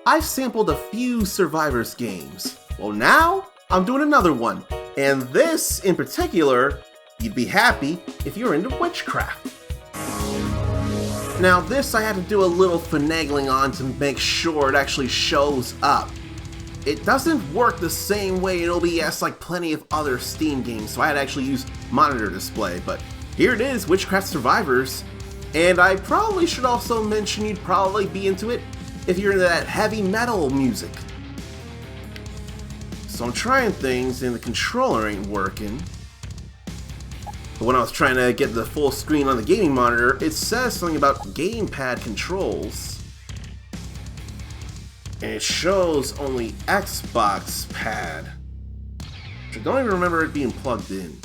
I've sampled a few Survivors games. Well, now I'm doing another one. And this, in particular, you'd be happy if you're into witchcraft. Now this I had to do a little finagling on to make sure it actually shows up. It doesn't work the same way in OBS like plenty of other Steam games, so I had to actually use monitor display, but here it is, Witchcraft Survivors. And I probably should also mention you'd probably be into it if you're into that heavy metal music. So I'm trying things and the controller ain't working. But when I was trying to get the full screen on the gaming monitor, it says something about gamepad controls. And it shows only Xbox pad. Which I don't even remember it being plugged in.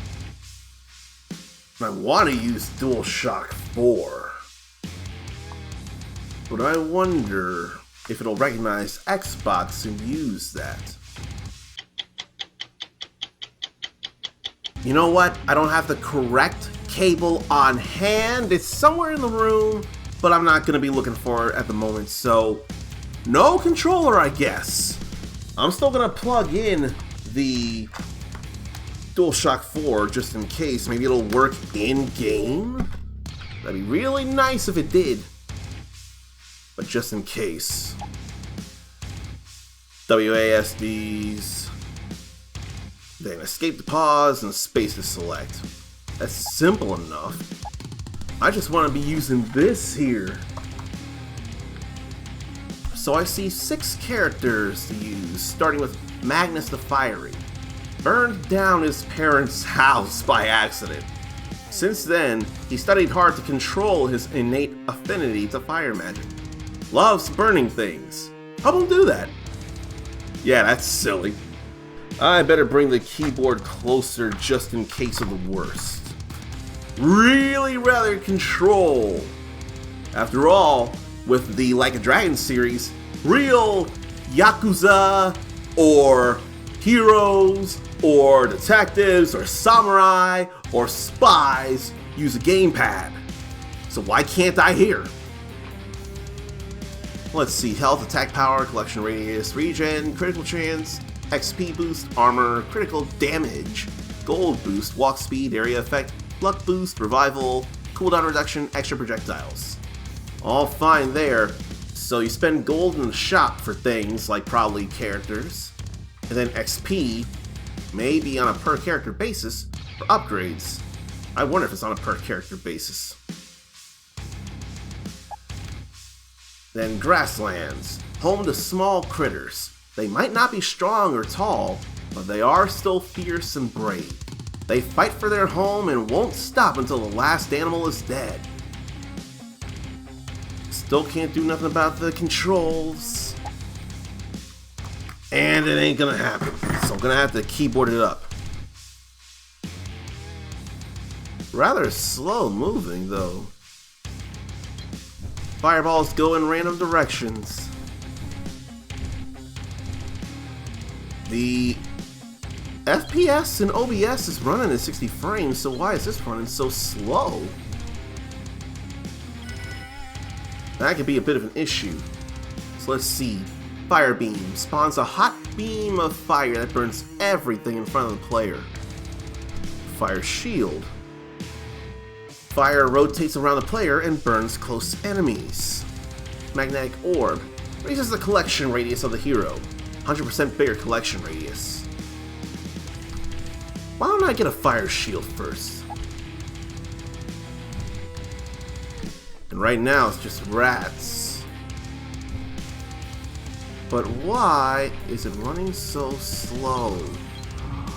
And I want to use DualShock 4. But I wonder if it'll recognize Xbox and use that. You know what? I don't have the correct cable on hand. It's somewhere in the room, but I'm not going to be looking for it at the moment, so no controller, I guess. I'm still going to plug in the DualShock 4 just in case. Maybe it'll work in-game? That'd be really nice if it did. But just in case. WASDs. Then escape to pause and space to select. That's simple enough. I just want to be using this here. So I see 6 characters to use, starting with Magnus the Fiery. Burned down his parents' house by accident. Since then, he studied hard to control his innate affinity to fire magic. Loves burning things. Help him do that. Yeah, that's silly. I better bring the keyboard closer just in case of the worst. Really rather control. After all, with the Like a Dragon series, real Yakuza or heroes or detectives or samurai or spies use a gamepad. So why can't I here? Let's see, health, attack power, collection radius, regen, critical chance, XP boost, armor, critical damage, gold boost, walk speed, area effect, luck boost, revival, cooldown reduction, extra projectiles. All fine there. So you spend gold in the shop for things like probably characters, and then XP, maybe on a per character basis, for upgrades. I wonder if it's on a per character basis. Then grasslands, home to small critters. They might not be strong or tall, but they are still fierce and brave. They fight for their home and won't stop until the last animal is dead. Still can't do nothing about the controls. And it ain't gonna happen, so I'm gonna have to keyboard it up. Rather slow moving though. Fireballs go in random directions. The FPS in OBS is running at 60 frames, so why is this running so slow? That could be a bit of an issue. So let's see. Fire beam spawns a hot beam of fire that burns everything in front of the player. Fire shield. Fire rotates around the player and burns close enemies. Magnetic orb raises the collection radius of the hero. 100% bigger collection radius. Why don't I get a fire shield first? And right now it's just rats. But why is it running so slow?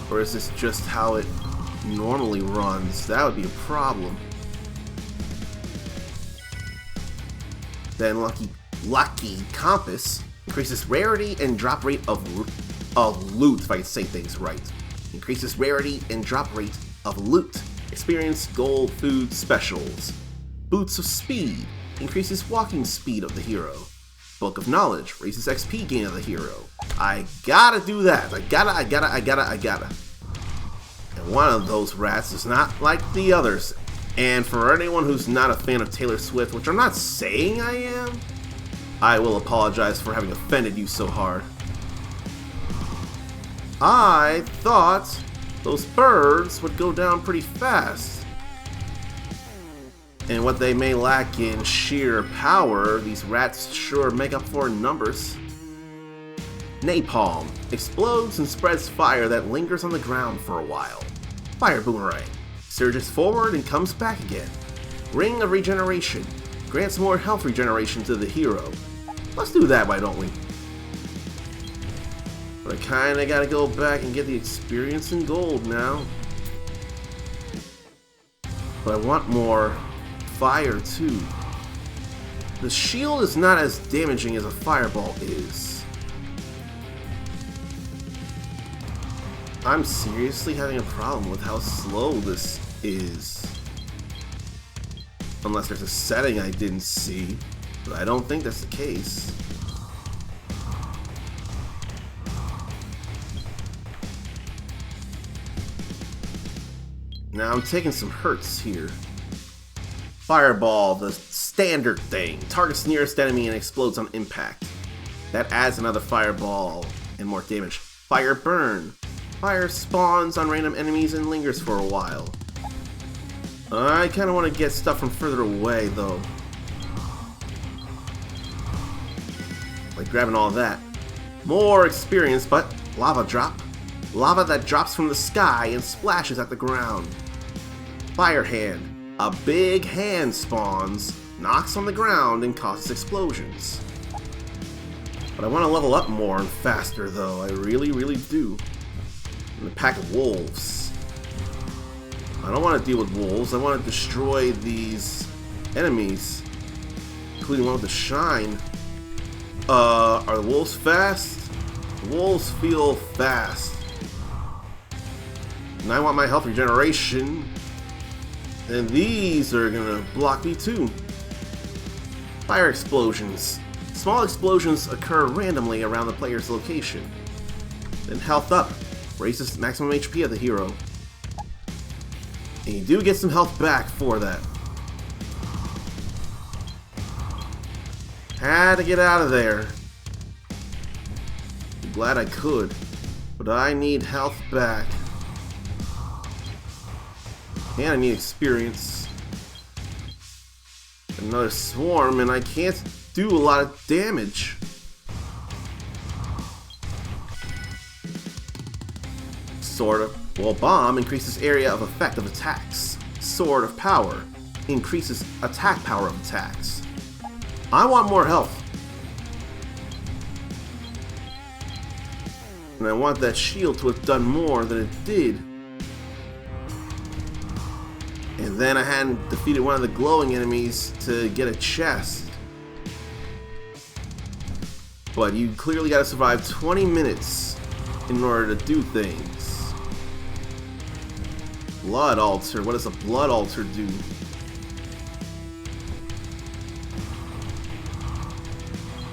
Or is this just how it normally runs? That would be a problem. Then Lucky Compass increases rarity and drop rate of loot, if I can say things right. Increases rarity and drop rate of loot. Experience gold food specials. Boots of Speed increases walking speed of the hero. Book of Knowledge raises XP gain of the hero. I gotta do that. I gotta. And one of those rats is not like the others. And for anyone who's not a fan of Taylor Swift, which I'm not saying I am, I will apologize for having offended you so hard. I thought those birds would go down pretty fast. And what they may lack in sheer power, these rats sure make up for in numbers. Napalm explodes and spreads fire that lingers on the ground for a while. Fire Boomerang surges forward and comes back again. Ring of Regeneration grants more health regeneration to the hero. Let's do that, why don't we? But I kinda gotta go back and get the experience in gold now. But I want more fire too. The shield is not as damaging as a fireball is. I'm seriously having a problem with how slow this is. Unless there's a setting I didn't see, but I don't think that's the case. Now I'm taking some hurts here. Fireball, the standard thing. Targets nearest enemy and explodes on impact. That adds another fireball and more damage. Fire Burn. Fire spawns on random enemies and lingers for a while. I kinda wanna get stuff from further away though. Like grabbing all that. More experience, but lava drop. Lava that drops from the sky and splashes at the ground. Fire Hand. A big hand spawns, knocks on the ground, and causes explosions. But I want to level up more and faster though, I really, really do. And a pack of wolves. I don't want to deal with wolves, I want to destroy these enemies. Including one with the shine. Are the wolves fast? The wolves feel fast. And I want my health regeneration. And these are gonna block me too. Fire explosions. Small explosions occur randomly around the player's location. Then health up. Raises maximum HP of the hero. And you do get some health back for that. Had to get out of there. I'm glad I could. But I need health back. And I need experience. Another swarm, and I can't do a lot of damage. Sword of... Well, Bomb increases area of effect of attacks. Sword of Power increases attack power of attacks. I want more health. And I want that shield to have done more than it did. And then I hadn't defeated one of the glowing enemies to get a chest. But you clearly gotta survive 20 minutes in order to do things. Blood Altar. What does a Blood Altar do?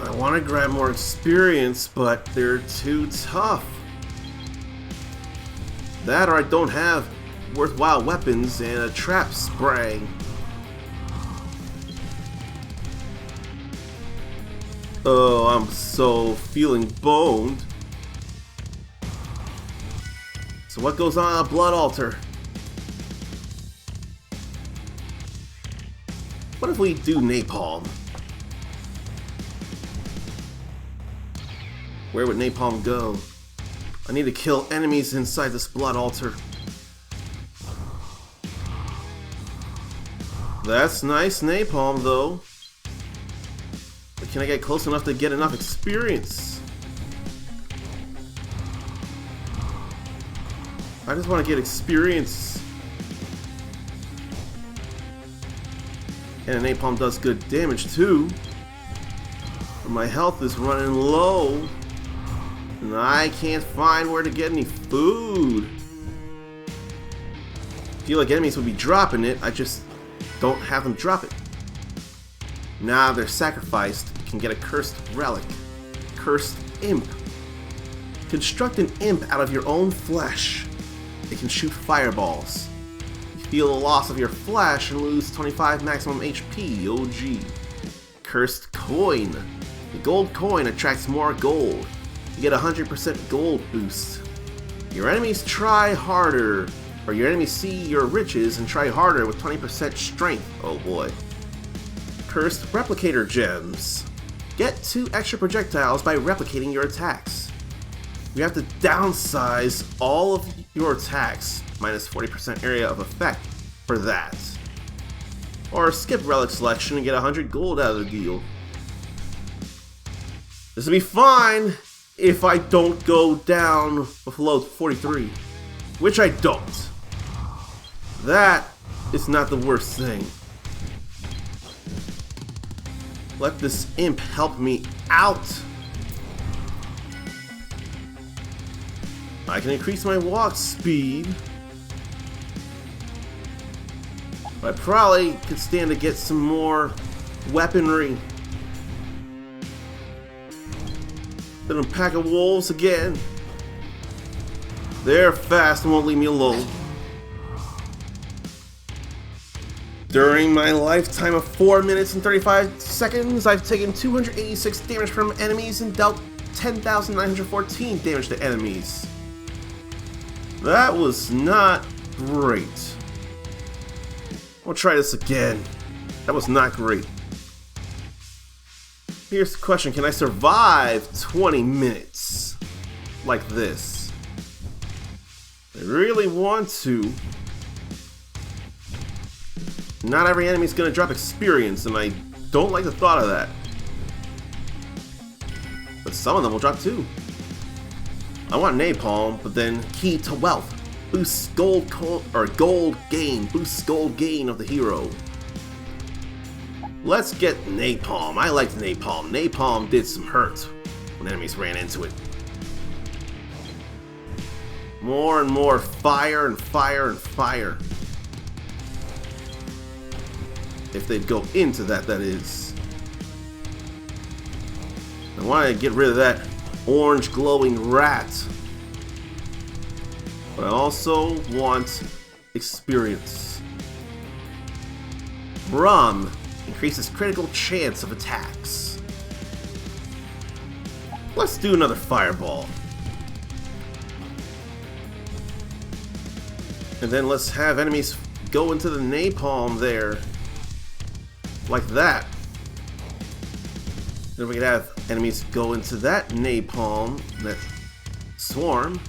I want to grab more experience, but they're too tough. That or I don't have worthwhile weapons and a trap spray. Oh, I'm so feeling boned. So what goes on a Blood Altar? What if we do Napalm? Where would Napalm go? I need to kill enemies inside this Blood Altar. That's nice Napalm though. But can I get close enough to get enough experience? I just want to get experience. And a Napalm does good damage too. But my health is running low. And I can't find where to get any food. I feel like enemies would be dropping it, I just don't have them drop it. Now they're sacrificed, you can get a cursed relic. Cursed Imp. Construct an imp out of your own flesh. It can shoot fireballs. You feel the loss of your flesh and lose 25 maximum HP, OG. Cursed Coin. The gold coin attracts more gold. You get a 100% gold boost. Your enemies try harder, or your enemies see your riches and try harder with 20% strength. Oh boy. Cursed replicator gems. Get 2 extra projectiles by replicating your attacks. You have to downsize all of your attacks, minus 40% area of effect, for that. Or skip relic selection and get 100 gold out of the deal. This will be fine if I don't go down below 43, which I don't. That is not the worst thing. Let this imp help me out. I can increase my walk speed. But I probably could stand to get some more weaponry. Then a pack of wolves again. They're fast and won't leave me alone. During my lifetime of 4 minutes and 35 seconds, I've taken 286 damage from enemies and dealt 10,914 damage to enemies. That was not great. We'll try this again. That was not great. Here's the question, can I survive 20 minutes like this? I really want to. Not every enemy's gonna drop experience, and I don't like the thought of that. But some of them will drop too. I want napalm, but then key to wealth. Boosts gold gain. Boosts gold gain of the hero. Let's get napalm. I liked napalm. Napalm did some hurt when enemies ran into it. More and more fire and fire and fire. If they'd go into that, that is. I want to get rid of that orange glowing rat. But I also want experience. Rum increases critical chance of attacks. Let's do another fireball. And then let's have enemies go into the napalm there. Like that. Then we could have enemies go into that napalm, that swarm.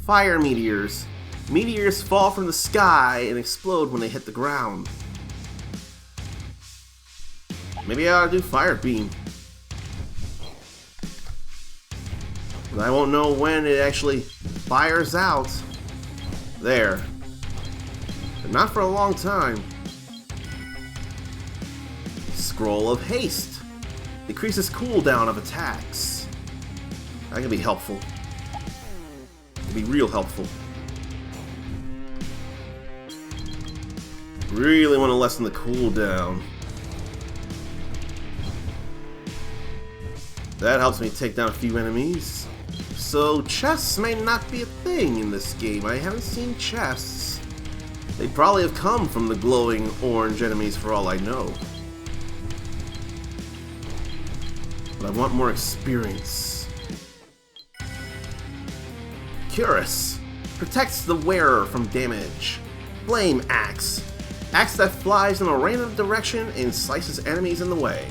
Fire meteors. Meteors fall from the sky and explode when they hit the ground. Maybe I ought to do fire beam. But I won't know when it actually fires out. There. But not for a long time. Scroll of Haste. Decreases cooldown of attacks. That can be helpful. Can be real helpful. Really want to lessen the cooldown. That helps me take down a few enemies. So chests may not be a thing in this game. I haven't seen chests. They probably have come from the glowing orange enemies for all I know. But I want more experience. Cuirass. Protects the wearer from damage. Flame Axe. Axe that flies in a random direction and slices enemies in the way.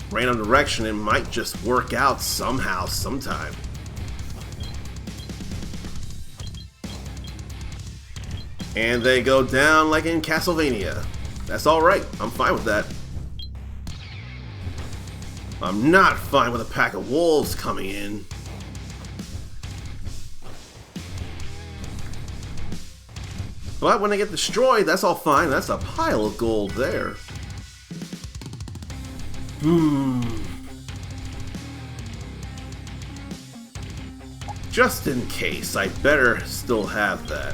Random direction, it might just work out somehow, sometime. And they go down like in Castlevania. That's alright, I'm fine with that. I'm not fine with a pack of wolves coming in. But when they get destroyed, that's all fine. That's a pile of gold there. Just in case, I better still have that.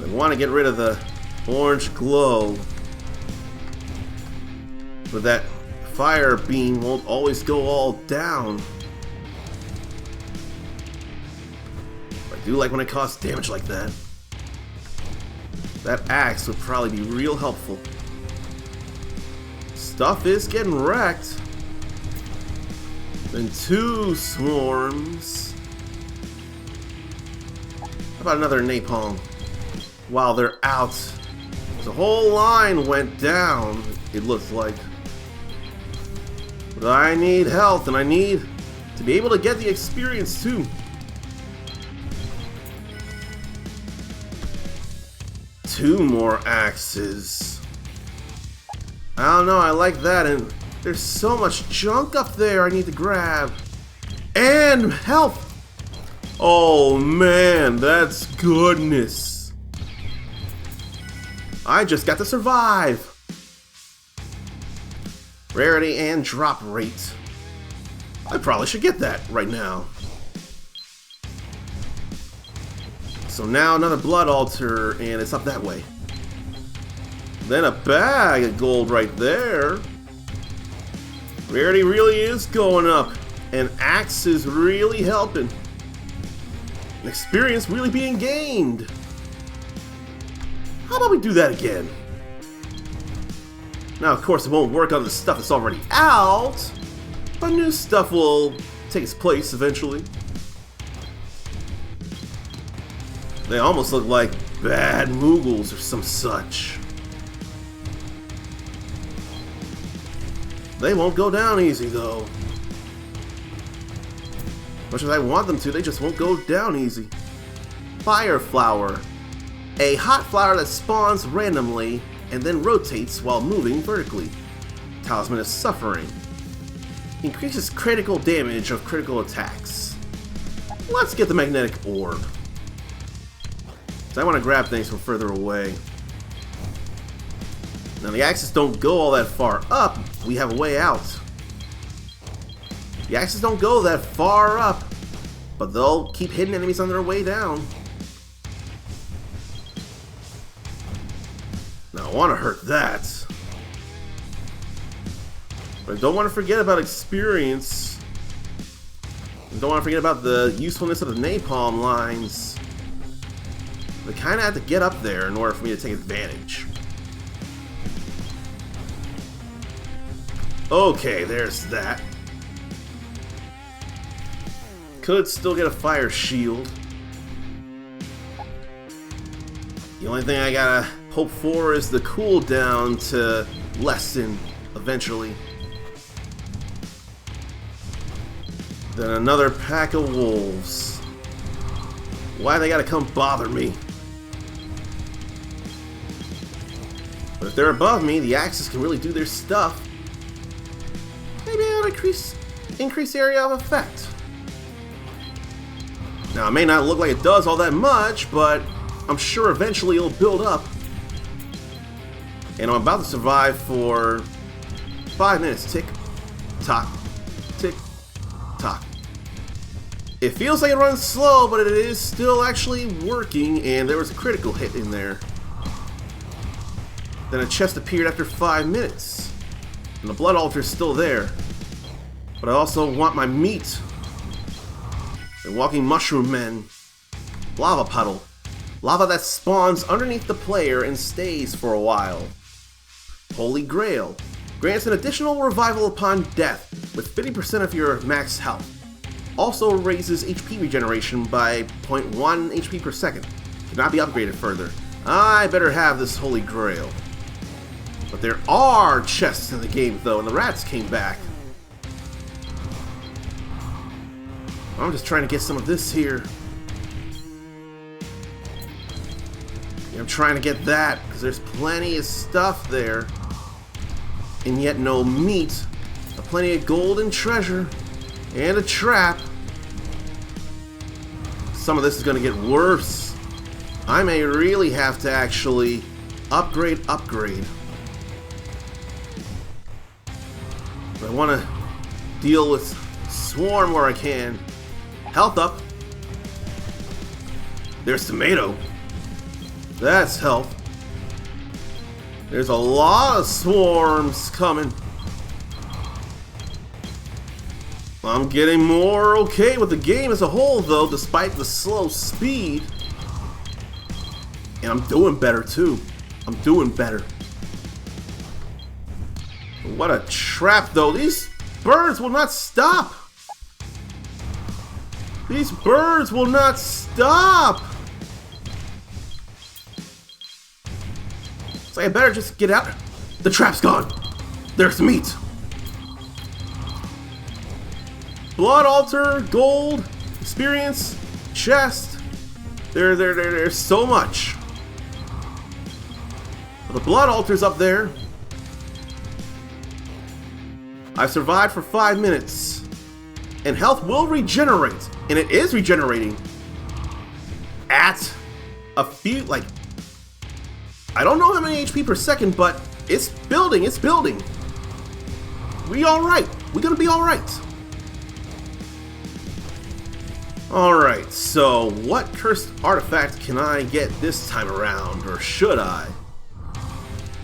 I want to get rid of the orange glow. But that fire beam won't always go all down. I do like when it causes damage like that. That axe would probably be real helpful. Stuff is getting wrecked. Then 2 swarms. How about another napalm? While they're out. The whole line went down, it looks like. But I need health, and I need to be able to get the experience too. Two more axes. I don't know, I like that, and there's so much junk up there I need to grab. And health! Oh man, that's goodness. I just got to survive. Rarity and drop rate. I probably should get that right now. So now another blood altar, and it's up that way. Then a bag of gold right there. Rarity really is going up, and axe is really helping. And experience really being gained. How about we do that again? Now, of course, it won't work on the stuff that's already out, but new stuff will take its place eventually. They almost look like bad Moogles or some such. They won't go down easy, though. Much as I want them to, they just won't go down easy. Fire Flower. A hot flower that spawns randomly and then rotates while moving vertically. Talisman of Suffering. Increases critical damage of critical attacks. Let's get the magnetic orb. So I want to grab things from further away. Now the axes don't go all that far up, we have a way out. The axes don't go that far up, but they'll keep hitting enemies on their way down. Now I want to hurt that. But I don't want to forget about experience. I don't want to forget about the usefulness of the napalm lines. They kind of have to get up there in order for me to take advantage. Okay, there's that. Could still get a fire shield. The only thing I gotta hope for is the cooldown to lessen eventually. Then another pack of wolves. Why they gotta come bother me? But if they're above me, the axes can really do their stuff. Maybe I'll increase area of effect. Now, it may not look like it does all that much, but I'm sure eventually it'll build up. And I'm about to survive for 5 minutes. Tick, tock, tick, tock. It feels like it runs slow, but it is still actually working, and there was a critical hit in there. Then a chest appeared after 5 minutes, and the blood altar is still there. But I also want my meat. The walking mushroom men. Lava puddle. Lava that spawns underneath the player and stays for a while. Holy Grail. Grants an additional revival upon death with 50% of your max health. Also raises HP regeneration by 0.1 HP per second. Cannot be upgraded further. I better have this Holy Grail. But there are chests in the game though, and the rats came back. I'm just trying to get some of this here. I'm trying to get that, because there's plenty of stuff there. And yet no meat. But plenty of gold and treasure. And a trap. Some of this is going to get worse. I may really have to actually upgrade. But I want to deal with Swarm where I can. Health up. There's Tomato. That's health. There's a lot of swarms coming. I'm getting more okay with the game as a whole, though, despite the slow speed. And I'm doing better too. I'm doing better. What a trap though. These birds will not stop. These birds will not stop. So I better just get out. The trap's gone. There's meat. Blood altar, gold, experience, chest. There's so much. The blood altar's up there. I've survived for 5 minutes. And health will regenerate. And it is regenerating. At a few, like, I don't know how many HP per second, but it's building, it's building. We alright. We're gonna be alright. Alright, so what cursed artifact can I get this time around, or should I?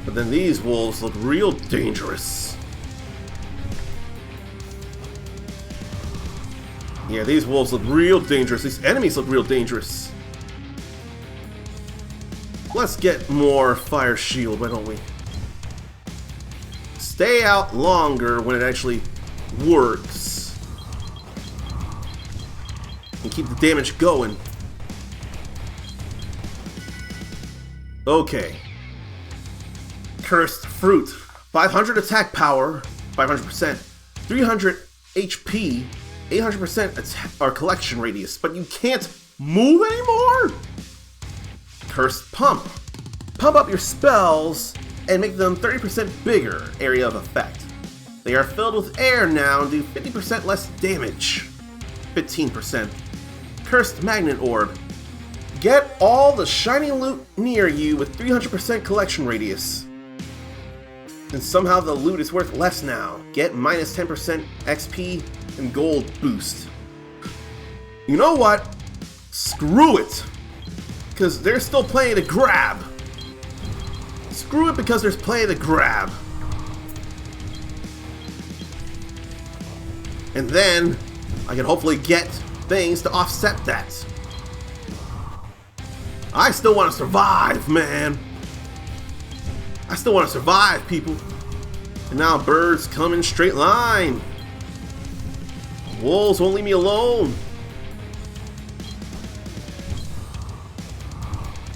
But then these wolves look real dangerous. Yeah, these wolves look real dangerous. These enemies look real dangerous. Let's get more fire shield, why don't we? Stay out longer when it actually works. And keep the damage going. Okay. Cursed fruit. 500 attack power, 500%, 300 HP, 800% attack or collection radius, but you can't move anymore? Cursed pump. Pump up your spells and make them 30% bigger area of effect. They are filled with air now and do 50% less damage. 15%. Cursed magnet orb. Get all the shiny loot near you with 300% collection radius. And somehow the loot is worth less now. Get minus 10% XP and gold boost. You know what? Screw it. Because there's still plenty to grab. Screw it because there's plenty to grab. And then I can hopefully get things to offset that. I still want to survive, man. I still want to survive, people. And now birds come in straight line. Wolves won't leave me alone.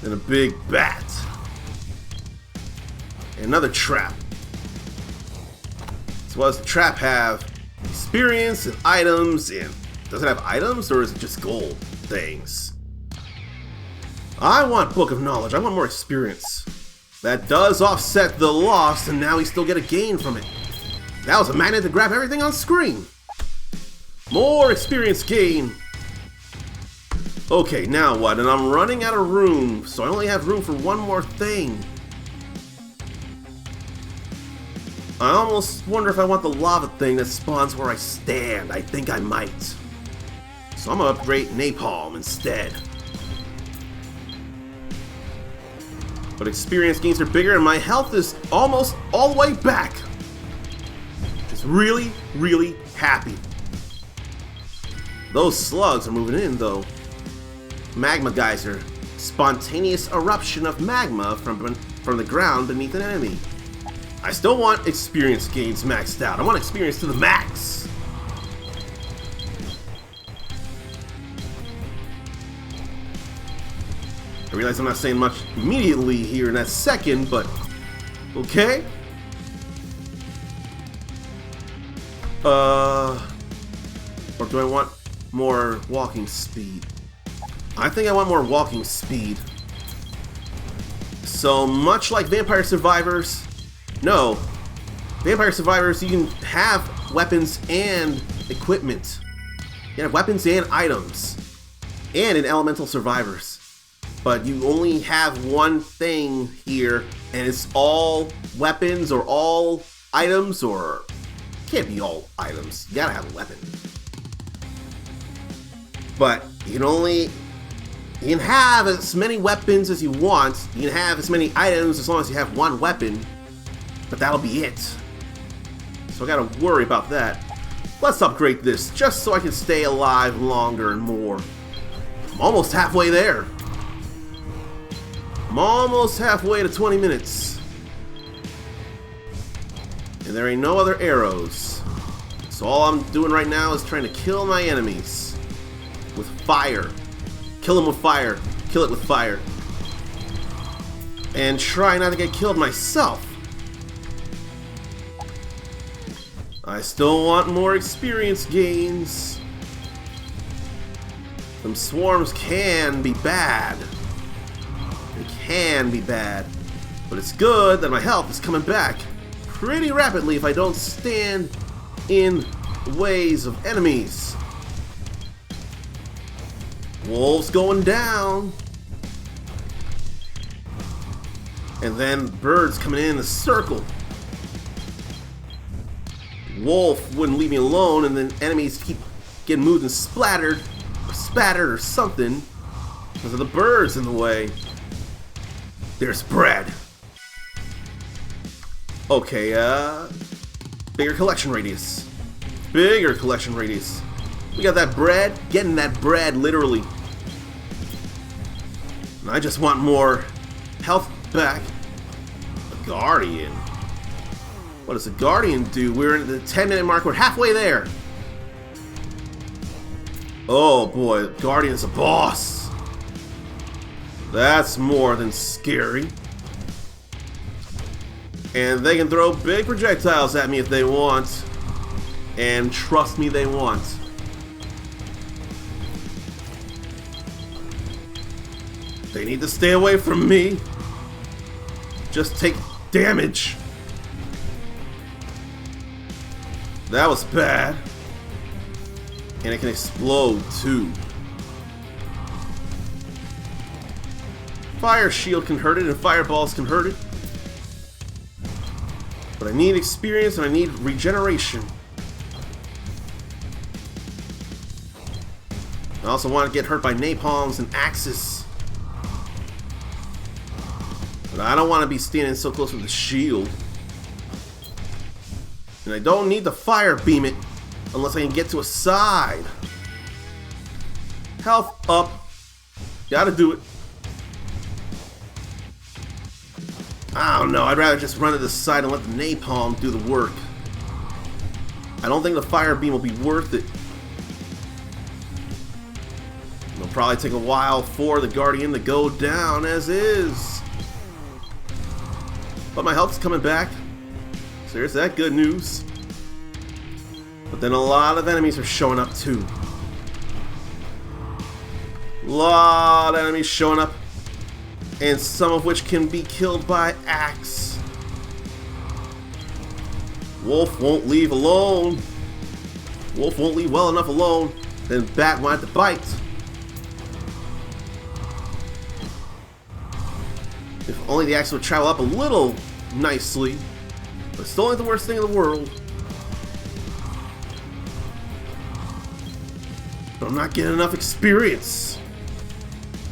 And a big bat. And another trap. So what does the trap have? Experience and items. And does it have items or is it just gold things? I want Book of Knowledge. I want more experience. That does offset the loss, and now we still get a gain from it. That was a magnet to grab everything on screen. More experience gain. Okay, now what? And I'm running out of room, so I only have room for one more thing. I almost wonder if I want the lava thing that spawns where I stand. I think I might. So I'm gonna upgrade napalm instead. But experience gains are bigger and my health is almost all the way back. Just really, really happy. Those slugs are moving in though. Magma geyser. Spontaneous eruption of magma from the ground beneath an enemy. I still want experience gains maxed out. I want experience to the max. I realize I'm not saying much immediately here in that second, but okay. Or do I want more walking speed? I think I want more walking speed. So much like Vampire Survivors, no. Vampire Survivors, you can have weapons and equipment. You can have weapons and items. And in Elemental Survivors. But you only have one thing here, and it's all weapons or all items, or it can't be all items. You gotta have a weapon. But you can have as many weapons as you want. You can have as many items as long as you have one weapon. But that'll be it. So I gotta worry about that. Let's upgrade this just so I can stay alive longer and more. I'm almost halfway there. I'm almost halfway to 20 minutes. And there ain't no other arrows. So all I'm doing right now is trying to kill my enemies. With fire. Kill them with fire. Kill it with fire. And try not to get killed myself. I still want more experience gains. Them swarms can be bad. They can be bad. But it's good that my health is coming back pretty rapidly if I don't stand in the ways of enemies. Wolves going down. And then birds coming in a circle. Wolf wouldn't leave me alone, and then enemies keep getting moved and splattered or something because of the birds in the way. There's bread. Okay, bigger collection radius. Bigger collection radius. We got that bread, getting that bread literally. And I just want more health back. A guardian. What does a guardian do? We're at the 10-minute mark. We're halfway there. Oh boy, guardian's a boss. That's more than scary. And they can throw big projectiles at me if they want. And trust me, they want. They need to stay away from me. Just take damage. That was bad. And it can explode too. Fire shield can hurt it and fireballs can hurt it. But I need experience and I need regeneration. I also want to get hurt by napalms and axes. But I don't want to be standing so close with the shield. And I don't need to fire beam it unless I can get to a side. Health up. Gotta do it. I don't know. I'd rather just run to the side and let the napalm do the work. I don't think the fire beam will be worth it. It'll probably take a while for the Guardian to go down as is. But my health's coming back. So there's that good news. But then a lot of enemies are showing up too. A lot of enemies showing up. And some of which can be killed by axe. Wolf won't leave alone. Wolf won't leave well enough alone. Then bat wanted to bite. If only the axe would travel up a little nicely. But still ain't the worst thing in the world. But I'm not getting enough experience.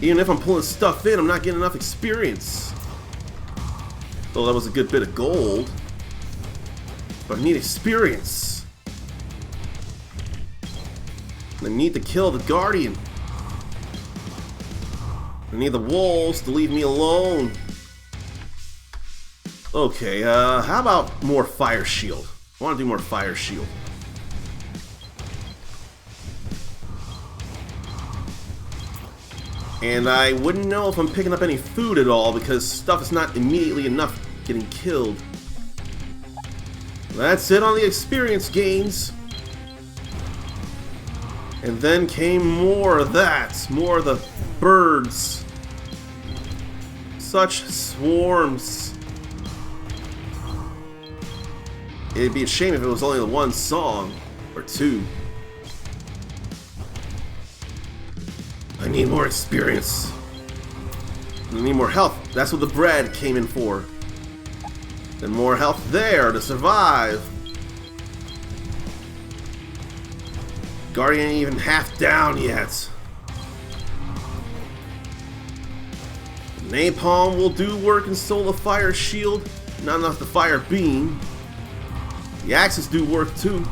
Even if I'm pulling stuff in, I'm not getting enough experience. Though that was a good bit of gold. But I need experience. I need to kill the Guardian. I need the wolves to leave me alone. Okay, how about more fire shield? I want to do more fire shield. And I wouldn't know if I'm picking up any food at all because stuff is not immediately enough getting killed. That's it on the experience gains. And then came more of that. More of the birds. Such swarms. It'd be a shame if it was only the one song or two. I need more experience. I need more health. That's what the bread came in for. And more health there to survive. Guardian ain't even half down yet. Napalm will do work and so will the fire shield. Not enough to fire beam. The axes do work too.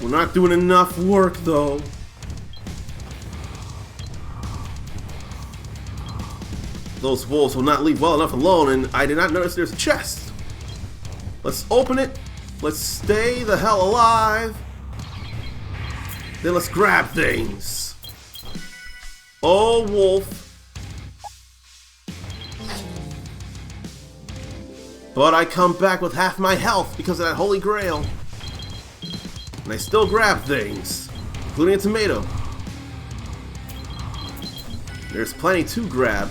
We're not doing enough work though. Those wolves will not leave well enough alone, and I did not notice there's a chest. Let's open it. Let's stay the hell alive. Then let's grab things. Oh, wolf. But I come back with half my health because of that holy grail. And I still grab things, including a tomato. There's plenty to grab.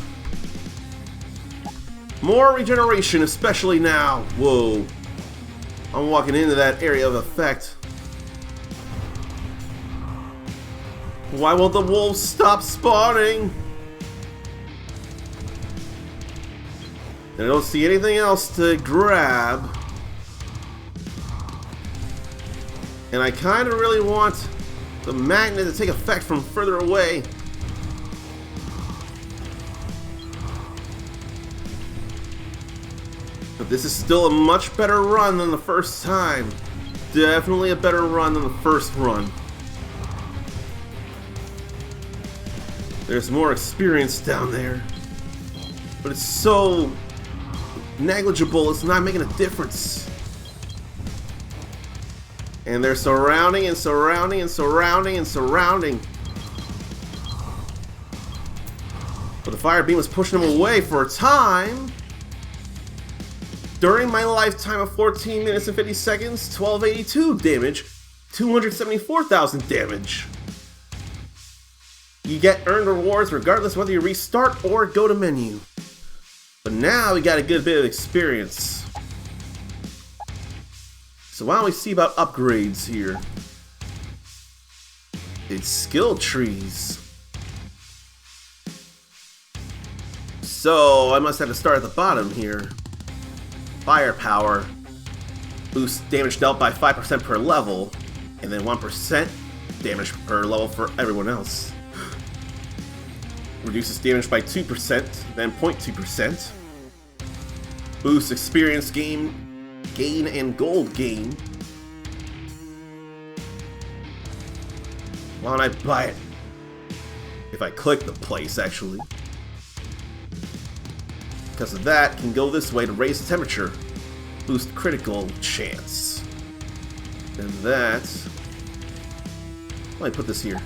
More regeneration, especially now. Whoa. I'm walking into that area of effect. Why won't the wolves stop spawning? And I don't see anything else to grab. And I kind of really want the magnet to take effect from further away. But this is still a much better run than the first time. Definitely a better run than the first run. There's more experience down there. But it's so negligible, it's not making a difference. And they're surrounding and surrounding and surrounding and surrounding. But the fire beam was pushing them away for a time. During my lifetime of 14 minutes and 50 seconds, 1282 damage, 274,000 damage. You get earned rewards regardless whether you restart or go to menu. But now we got a good bit of experience. So why don't we see about upgrades here? It's skill trees. So I must have to start at the bottom here. Firepower. Boosts damage dealt by 5% per level. And then 1% damage per level for everyone else. Reduces damage by 2%, then 0.2%. Boosts experience gain and gold gain. Why don't I buy it? If I click the place, actually. Because of that, can go this way to raise the temperature. Boost critical chance. And that... let me put this here.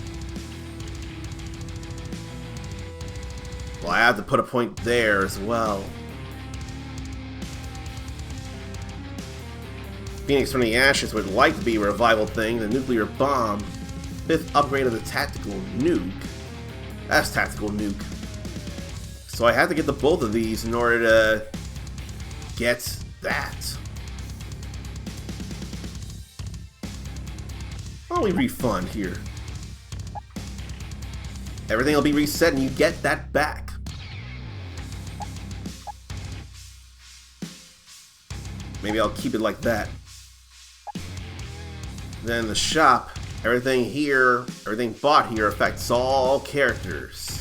Well, I have to put a point there as well. Phoenix from the Ashes would like to be a revival thing. The nuclear bomb. 5th upgrade of the tactical nuke. That's tactical nuke. So I had to get the both of these in order to get that. Why don't we refund here? Everything will be reset and you get that back. Maybe I'll keep it like that. Then the shop, everything here, everything bought here affects all characters.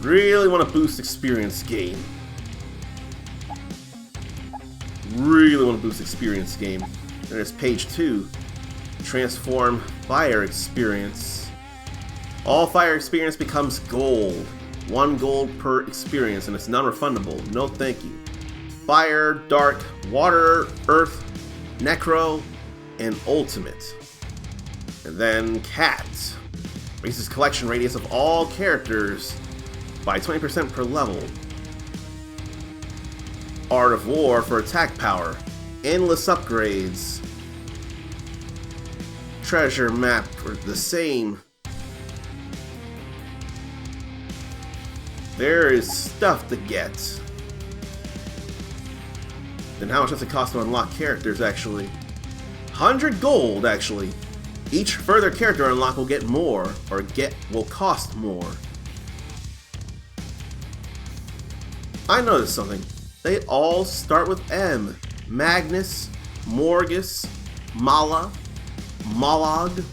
Really want to boost experience gain. Really want to boost experience gain. And there's page 2. Transform fire experience. All fire experience becomes gold. 1 gold per experience, and it's non-refundable. No thank you. Fire, dark, water, earth, necro, and ultimate. And then cat. Raises collection radius of all characters by 20% per level. Art of War for attack power. Endless upgrades. Treasure map for the same. There is stuff to get. Then how much does it cost to unlock characters, actually? 100 gold, actually. Each further character unlock will get more, or will cost more. I noticed something. They all start with M. Magnus, Morgus, Mala, Molag,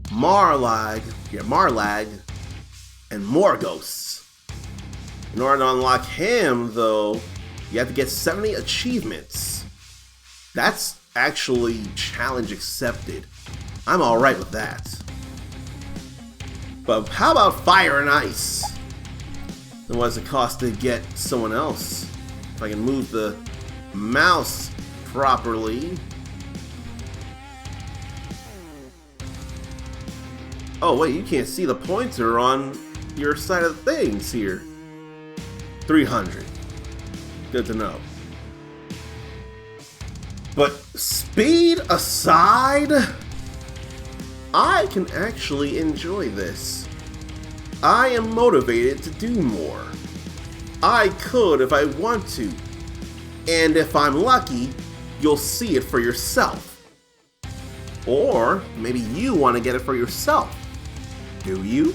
Marlag, and Morgos. In order to unlock him, though, you have to get 70 achievements. That's actually challenge accepted. I'm alright with that. But how about fire and ice? Then what does it cost to get someone else? If I can move the mouse properly. Oh wait, you can't see the pointer on your side of things here. 300. Good to know. But speed aside, I can actually enjoy this. I am motivated to do more. I could if I want to. And if I'm lucky, you'll see it for yourself. Or maybe you want to get it for yourself. Do you?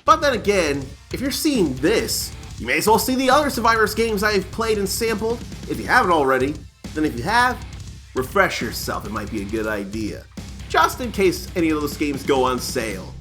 But then again, if you're seeing this, you may as well see the other Survivors games I've played and sampled, if you haven't already. Then if you have, refresh yourself, it might be a good idea. Just in case any of those games go on sale.